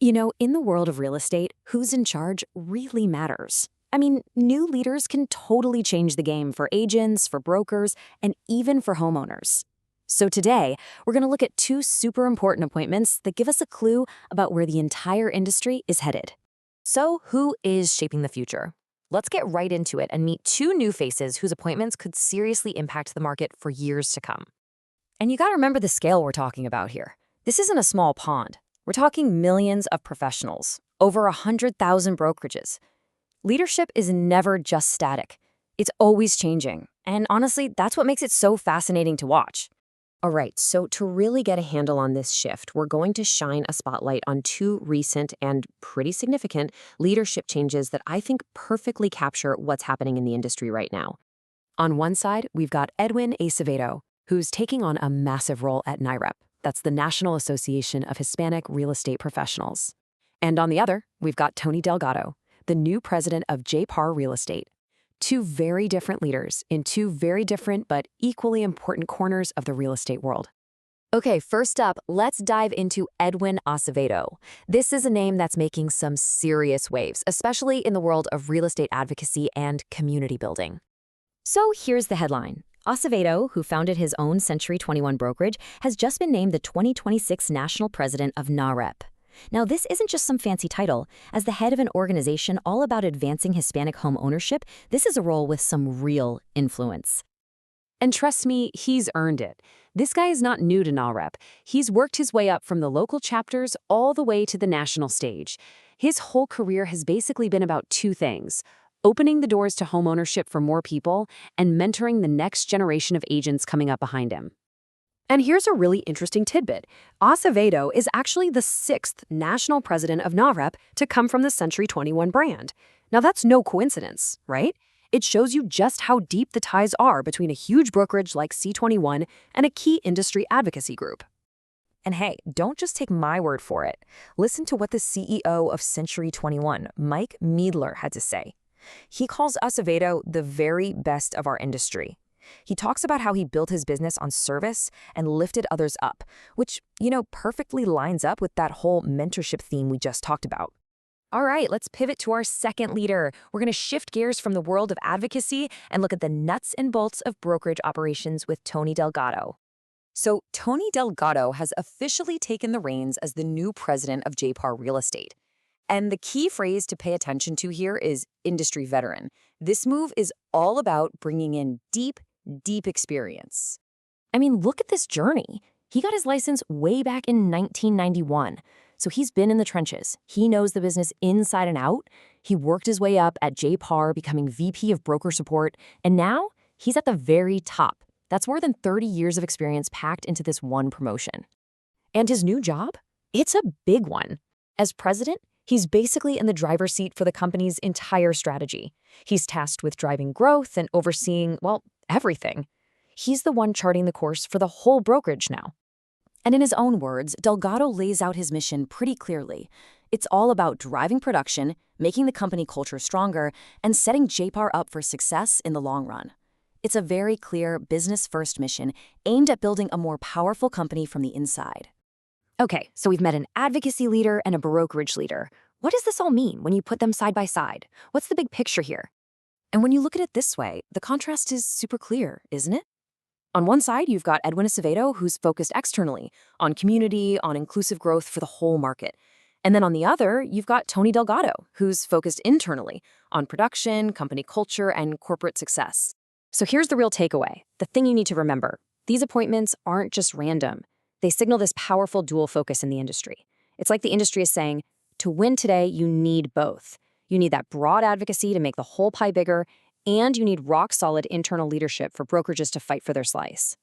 In the world of real estate, who's in charge really matters. New leaders can totally change the game for agents, for brokers, and even for homeowners. So today, we're going to look at two super important appointments that give us a clue about where the entire industry is headed. So who is shaping the future? Let's get right into it and meet two new faces whose appointments could seriously impact the market for years to come. And you got to remember the scale we're talking about here. This isn't a small pond. We're talking millions of professionals, over 100,000 brokerages. Leadership is never just static. It's always changing. And honestly, that's what makes it so fascinating to watch. All right, so to really get a handle on this shift, we're going to shine a spotlight on two recent and pretty significant leadership changes that I think perfectly capture what's happening in the industry right now. On one side, we've got Edwin Acevedo, who's taking on a massive role at NAHREP. That's the National Association of Hispanic Real Estate Professionals. And on the other, we've got Tony Delgado, the new president of JPAR Real Estate. Two very different leaders in two very different but equally important corners of the real estate world. Okay, first up, let's dive into Edwin Acevedo. This is a name that's making some serious waves, especially in the world of real estate advocacy and community building. So here's the headline. Acevedo, who founded his own Century 21 brokerage, has just been named the 2026 national president of NAHREP. Now, this isn't just some fancy title. As the head of an organization all about advancing Hispanic home ownership, this is a role with some real influence. And trust me, he's earned it. This guy is not new to NAHREP. He's worked his way up from the local chapters all the way to the national stage. His whole career has basically been about two things: opening the doors to homeownership for more people, and mentoring the next generation of agents coming up behind him. And here's a really interesting tidbit. Acevedo is actually the sixth national president of NAHREP to come from the Century 21 brand. Now that's no coincidence, right? It shows you just how deep the ties are between a huge brokerage like C21 and a key industry advocacy group. And hey, don't just take my word for it. Listen to what the CEO of Century 21, Mike Meadler, had to say. He calls Acevedo the very best of our industry. He talks about how he built his business on service and lifted others up, which, perfectly lines up with that whole mentorship theme we just talked about. All right, let's pivot to our second leader. We're going to shift gears from the world of advocacy and look at the nuts and bolts of brokerage operations with Tony Delgado. So Tony Delgado has officially taken the reins as the new president of JPAR Real Estate. And the key phrase to pay attention to here is industry veteran. This move is all about bringing in deep experience. Look at this journey. He got his license way back in 1991. So he's been in the trenches. He knows the business inside and out. He worked his way up at JPAR, becoming VP of broker support. And now he's at the very top. That's more than 30 years of experience packed into this one promotion. And his new job? It's a big one. As president, he's basically in the driver's seat for the company's entire strategy. He's tasked with driving growth and overseeing, everything. He's the one charting the course for the whole brokerage now. And in his own words, Delgado lays out his mission pretty clearly. It's all about driving production, making the company culture stronger, and setting JPAR up for success in the long run. It's a very clear business-first mission aimed at building a more powerful company from the inside. Okay, so we've met an advocacy leader and a brokerage leader. What does this all mean when you put them side by side? What's the big picture here? And when you look at it this way, the contrast is super clear, isn't it? On one side, you've got Edwin Acevedo, who's focused externally on community, on inclusive growth for the whole market. And then on the other, you've got Tony Delgado, who's focused internally on production, company culture, and corporate success. So here's the real takeaway, the thing you need to remember. These appointments aren't just random. They signal this powerful dual focus in the industry. It's like the industry is saying, to win today, you need both. You need that broad advocacy to make the whole pie bigger, and you need rock-solid internal leadership for brokerages to fight for their slice.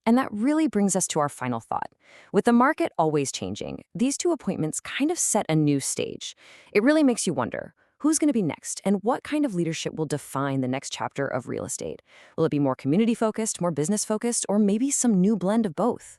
And that really brings us to our final thought. With the market always changing, these two appointments kind of set a new stage. It really makes you wonder, who's going to be next, and what kind of leadership will define the next chapter of real estate? Will it be more community-focused, more business-focused, or maybe some new blend of both?